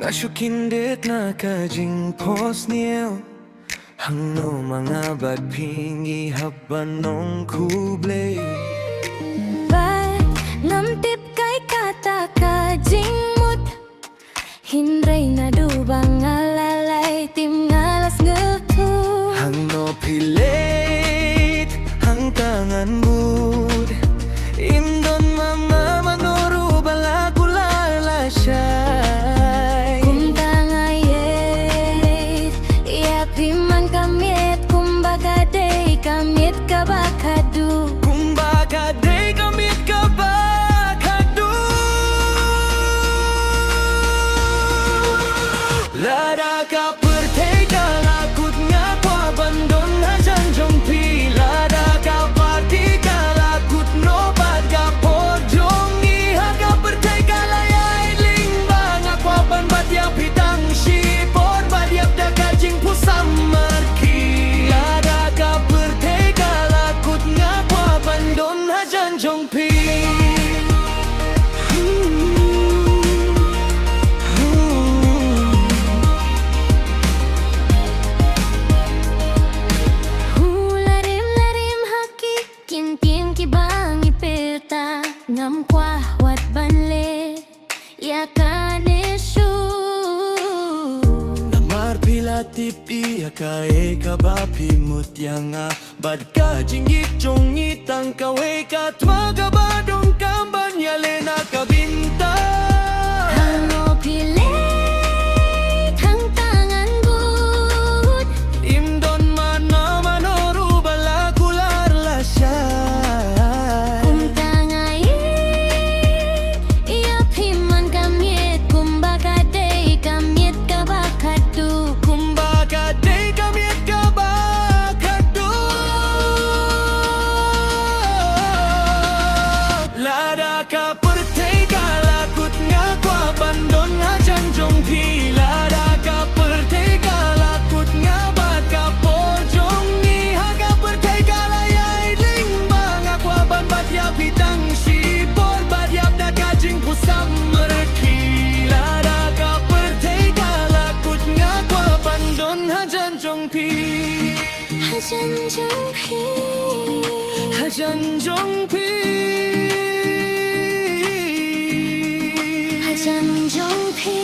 Asyukin dit na kajing pos niyo Hangno mga badpingi habanong kuble Ba't namtip kay kata kajing mut Hindray na dubang alalay tim ngalas ngetu Hangno pilit hang tangan bud Indon mama manuru balagular lasya Kamit ka bakadu Kumbaga day kamit ka bakadu Lada ka pertega lakut nga kwa bandon na janjong pi Lada ka parti ka lakut no bad ka podjong iha ka pertega layay lingba nga kwa ban badyap hitang shipor badyap da kajing pusam marki Lada ka Don hajan jong pi Larim haki kin ki bang ipeta ngam kwa wat banle ya kaneshu Namar pila tipi akae kabapi mutyanga Bad ka jingit jong itang kawe katmaga badong kamban yalena kabinta Hangno pilit hang tangan bud Imdon mana manoru balagular lasya Kumtangay Iyap himan kamit Kumbaga day kamit kabakadu Kumbaga day kamit kabakadu Lada ka pertega lakut nga kwa bandon nga janjong pi Lada ka pertega lakut nga baka pojong iha ka pertega layay lingba nga kwa ban badyap hitang shipor badyap da kajing pusam merki Lada ka pertega lakut nga kwa bandon nga janjong pi Hajanjong pi Hajanjong pi Hajanjong pi